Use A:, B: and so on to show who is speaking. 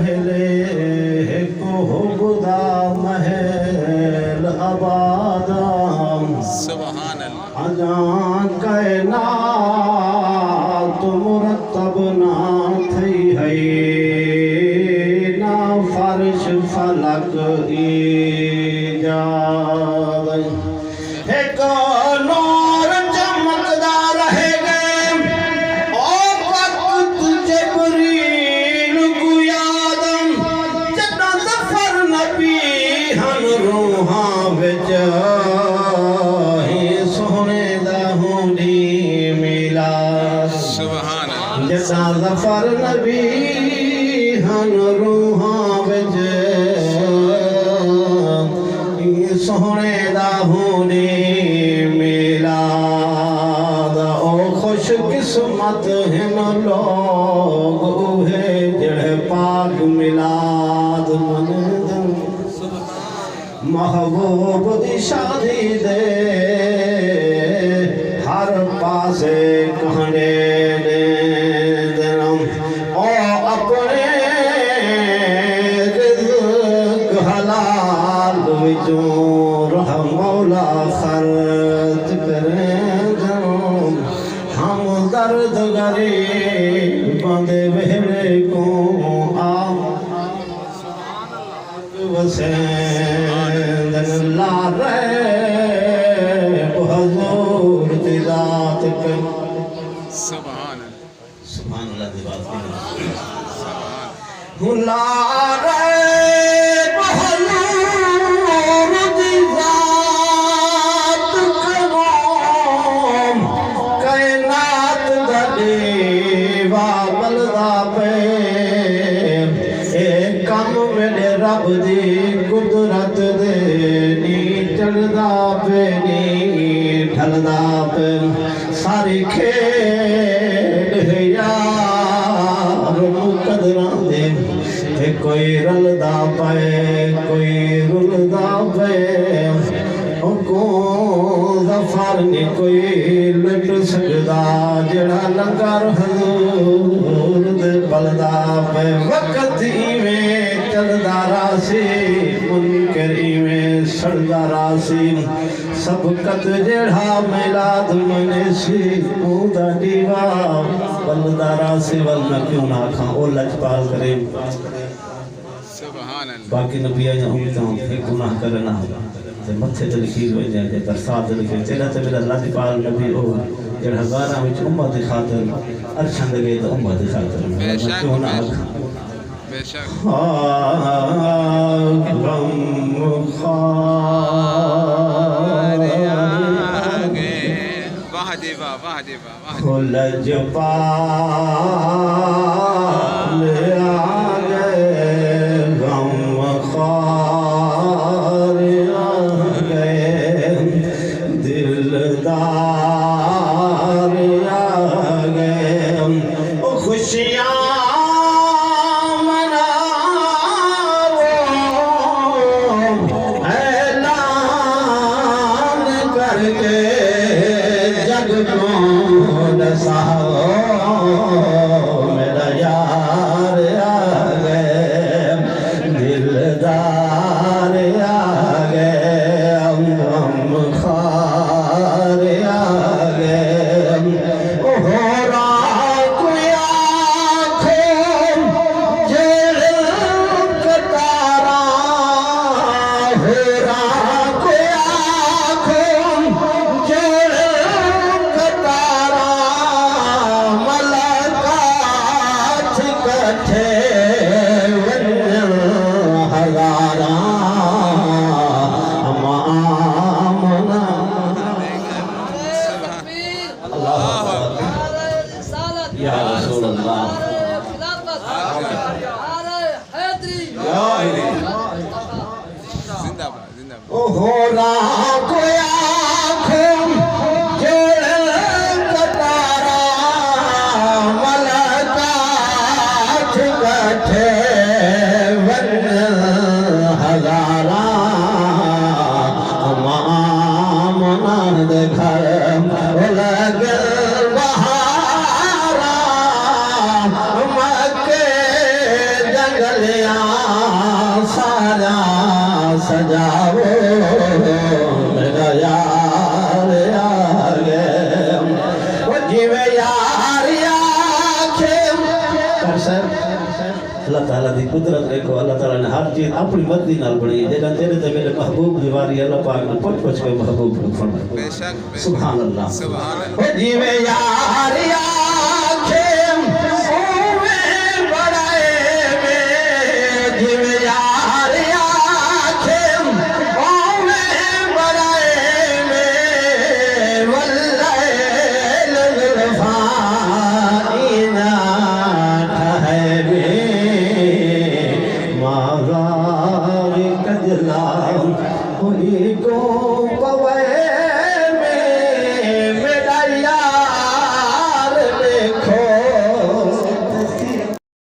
A: पहले को बुदा महल आबादाम
B: सुभान अल्लाह
A: अजां कायनात मुरतब ना थई है ना फर्श फलक ईजाद एक नूर चमकदा रहे गए ओ वक्त जबरील को यादम जदा सफर नबी हन रूहां विच सोहणे दा होंदी मिलाद
B: सुभान अल्लाह
A: जदा सफर नबी हन रूहां विच सोहणे दा होंदी मिलाद ओ खुश किस्मत हिन लोग उहे जड़े पाक मिलाद मनदन महबूब दी शादी दे हर पासे कहने ने दिनम ओ अपने रिज़्क़ हलाल विचों रह मौला खर्च करें दिनम हम दर्द गरीब बंदे वेड़े को आप वसेंदन ला रहे हुजूर दी ज़ात के
B: सुभान
A: सुभान अल्लाह दी बात
B: अल्लाह
A: ला रहे हुजूर दी ज़ात के कायनात दा दीवा बलदा पे ए कम मेरे रब दी कुदरत दे नी चढ़दा पे नी ढलदा पे सारी खेड है यार मुकदरां दे ते कोई रलदा पे कोई रुलदा पे ओ को ज़फ़र नी कोई लट सकदा जड़ा लंगर हजूर दे बलदा पे वक्त इवें चलदा रासी मुनकर इवें सड़दा रासी सबकत जेड़ा मिलाद मनेसी ऊदा दीवा बलदा रासी वल मैं क्यों ना खां ओ लजपाल करे
B: सुभान अल्लाह
A: बाकी नबिया या उम्मतां के गुनाह करना ते मथे ते लकीर हो जाए ते बरसात लिखे तेरा ते मेरा लजपाल नबी ओ जेड़ा गाना विच उम्मत दी खातिर अरशां दे गए ते उम्मत दी खातिर मैं क्यों ना खां
B: बेशक वाह देवा वाह देवा वाह
A: लजपाल आ गए गम ख़ार आ गए दिलदार आ गए ओ खुशियाँ मेरा यार आ गए दिलदार आ गए हम खार आ गए हो रात आँखों जेल कतारा हो रात आँखों जेल कतारा मलकात कठे हजारा मामना अल्लाह या रसूल अल्लाह
B: जिंदाबाद जिंदाबाद
A: ओ हो रात आँखों जेल कतारा मलकात कठे हजारा मामना घर लग बहारा تعالیٰ دی قدرت دیکھو اللہ تعالیٰ نے ہر چیز اپنی مرضی نال بنائی جیسا تیرے تے میرے محبوب دی واری اللہ پاک نے پوچھ پوچھ کے محبوب کو فرمایا
B: بے شک
A: سبحان اللہ
B: سبحان اللہ
A: جی میں یار